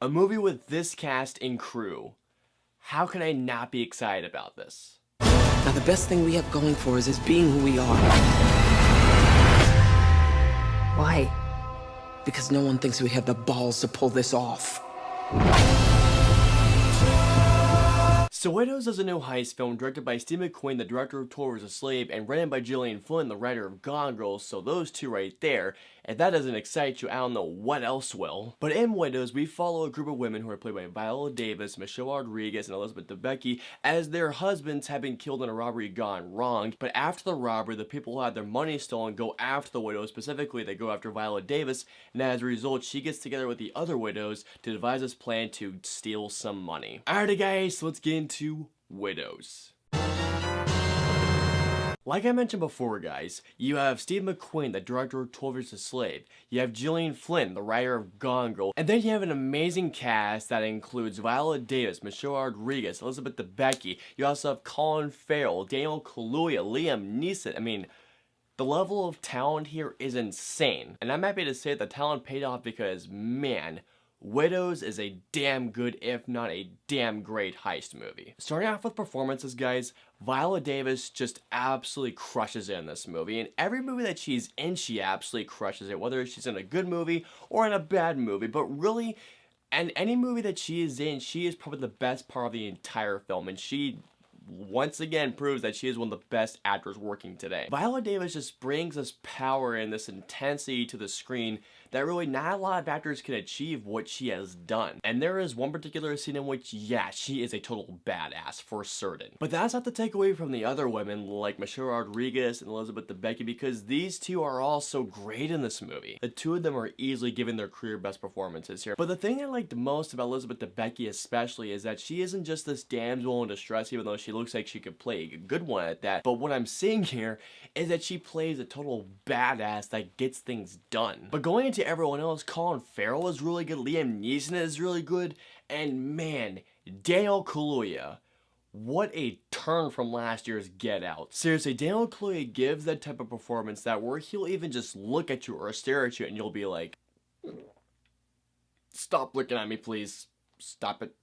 A movie with this cast and crew. How can I not be excited about this? Now, the best thing we have going for us is being who we are. Why? Because no one thinks we have the balls to pull this off. So Widows is a new heist film directed by Steve McQueen, the director of 12 Years a Slave, and written by Gillian Flynn, the writer of Gone Girl, so those two right there. If that doesn't excite you, I don't know what else will. But in Widows, we follow a group of women who are played by Viola Davis, Michelle Rodriguez, and Elizabeth Debicki, as their husbands have been killed in a robbery gone wrong. But after the robbery, the people who had their money stolen go after the widows. Specifically, they go after Viola Davis, and as a result, she gets together with the other widows to devise this plan to steal some money. Alrighty guys, so let's get into Widows. Like I mentioned before, guys, you have Steve McQueen, the director of 12 Years a Slave. You have Gillian Flynn, the writer of Gone Girl. And then you have an amazing cast that includes Viola Davis, Michelle Rodriguez, Elizabeth Debicki. You also have Colin Farrell, Daniel Kaluuya, Liam Neeson. I mean, the level of talent here is insane. And I'm happy to say the talent paid off because, man, Widows is a damn good, if not a damn great heist movie. Starting off with performances, guys, Viola Davis just absolutely crushes it in this movie. In every movie that she's in, she absolutely crushes it, whether she's in a good movie or in a bad movie. But really, in any movie that she is in, she is probably the best part of the entire film, and she once again proves that she is one of the best actors working today. Viola Davis just brings this power and this intensity to the screen that really not a lot of actors can achieve what she has done. And there is one particular scene in which, yeah, she is a total badass for certain. But that's not to take away from the other women like Michelle Rodriguez and Elizabeth Debicki, because these two are all so great in this movie. The two of them are easily giving their career best performances here. But the thing I liked most about Elizabeth Debicki especially is that she isn't just this damsel in distress, even though she looks like she could play a good one at that. But what I'm seeing here is that she plays a total badass that gets things done. But going into everyone else, Colin Farrell is really good, Liam Neeson is really good, and man, Daniel Kaluuya, what a turn from last year's Get Out. Seriously, Daniel Kaluuya gives that type of performance that where he'll even just look at you or stare at you and you'll be like, stop looking at me please, stop it.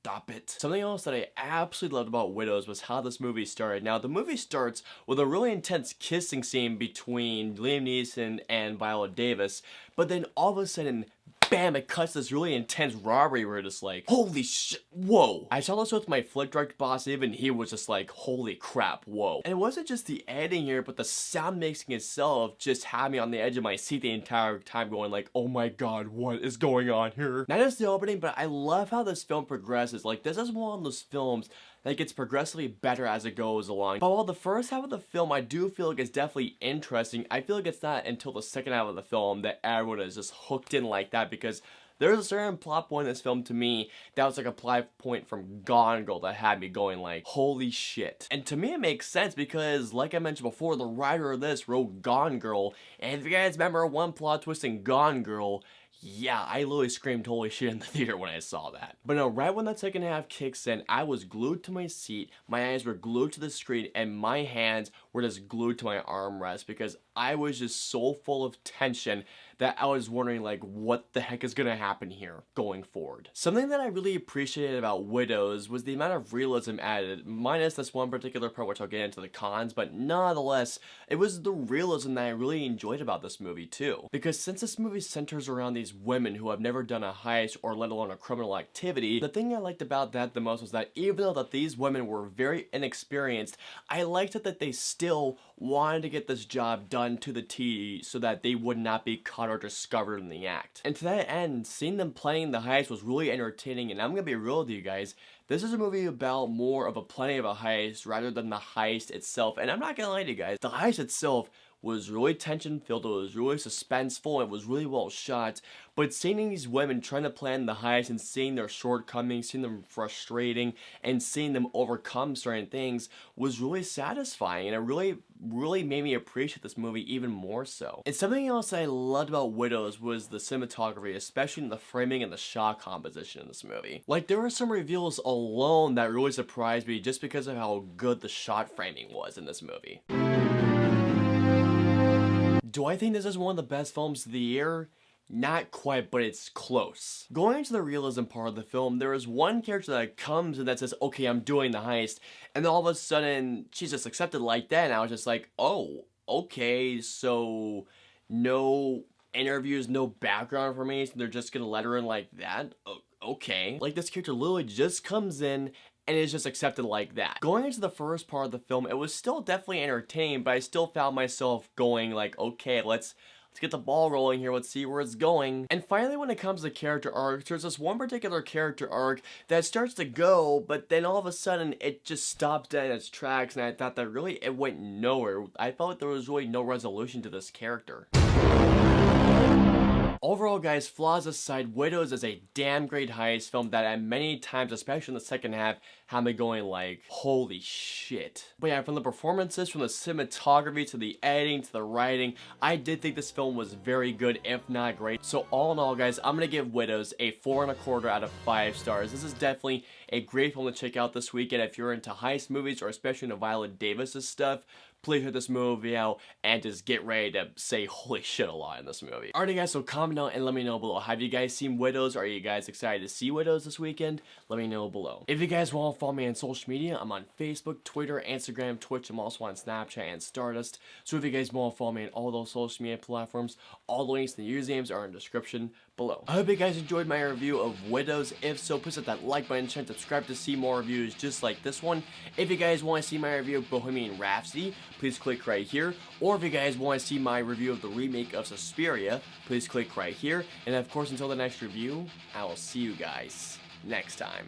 Stop it. Something else that I absolutely loved about Widows was how this movie started. Now, the movie starts with a really intense kissing scene between Liam Neeson and Viola Davis, but then all of a sudden, bam, it cuts this really intense robbery where it's just like, holy shit, whoa. I saw this with my flick direct boss, even he was just like, holy crap, whoa. And it wasn't just the editing here, but the sound mixing itself just had me on the edge of my seat the entire time going like, oh my god, what is going on here? Not just the opening, but I love how this film progresses. Like, this is one of those films that gets progressively better as it goes along. But while the first half of the film I do feel like it's definitely interesting, I feel like it's not until the second half of the film that everyone is just hooked in like that, because there's a certain plot point in this film to me that was like a plot point from Gone Girl that had me going like, holy shit. And to me it makes sense because, like I mentioned before, the writer of this wrote Gone Girl, and if you guys remember one plot twist in Gone Girl, yeah, I literally screamed holy shit in the theater when I saw that. But no, right when that second half kicks in, I was glued to my seat, my eyes were glued to the screen, and my hands were just glued to my armrest because I was just so full of tension that I was wondering like, what the heck is gonna happen here going forward. Something that I really appreciated about Widows was the amount of realism added, minus this one particular part which I'll get into the cons, but nonetheless, it was the realism that I really enjoyed about this movie too. Because since this movie centers around these women who have never done a heist or let alone a criminal activity, the thing I liked about that the most was that even though that these women were very inexperienced, I liked it that they still wanted to get this job done to the T so that they would not be caught or discovered in the act. And to that end, seeing them playing the heist was really entertaining, and I'm gonna be real with you guys, this is a movie about more of a planning of a heist rather than the heist itself. And I'm not gonna lie to you guys, the heist itself was really tension filled, it was really suspenseful, it was really well shot, but seeing these women trying to plan the heist and seeing their shortcomings, seeing them frustrating, and seeing them overcome certain things was really satisfying, and it really made me appreciate this movie even more so. And something else I loved about Widows was the cinematography, especially in the framing and the shot composition in this movie. Like, there were some reveals alone that really surprised me just because of how good the shot framing was in this movie. Do I think this is one of the best films of the year? Not quite, but it's close. Going into the realism part of the film, there is one character that comes and that says, okay, I'm doing the heist, and then all of a sudden, she's just accepted like that, and I was just like, oh, okay, so no interviews, no background information, they're just gonna let her in like that? Okay. Like, this character literally just comes in and is just accepted like that. Going into the first part of the film, it was still definitely entertaining, but I still found myself going like, okay, let's get the ball rolling here, let's see where it's going. And finally, when it comes to character arcs, there's this one particular character arc that starts to go, but then all of a sudden it just stops dead in its tracks, and I thought that really it went nowhere. I felt like there was really no resolution to this character. Overall, guys, flaws aside, Widows is a damn great heist film that at many times, especially in the second half, had me going like, holy shit. But yeah, from the performances, from the cinematography, to the editing, to the writing, I did think this film was very good, if not great. So all in all, guys, I'm gonna give Widows a 4.25 out of 5 stars. This is definitely a great film to check out this weekend if you're into heist movies, or especially into Viola Davis's stuff. Please hit this movie out and just get ready to say holy shit a lot in this movie. Alrighty, guys, so comment down and let me know below. Have you guys seen Widows? Are you guys excited to see Widows this weekend? Let me know below. If you guys want to follow me on social media, I'm on Facebook, Twitter, Instagram, Twitch. I'm also on Snapchat and Stardust. So if you guys want to follow me on all those social media platforms, all the links to the usernames are in the description below. I hope you guys enjoyed my review of Widows. If so, please hit that like button and subscribe to see more reviews just like this one. If you guys want to see my review of Bohemian Rhapsody, please click right here. Or if you guys want to see my review of the remake of Suspiria, please click right here. And of course, until the next review, I will see you guys next time.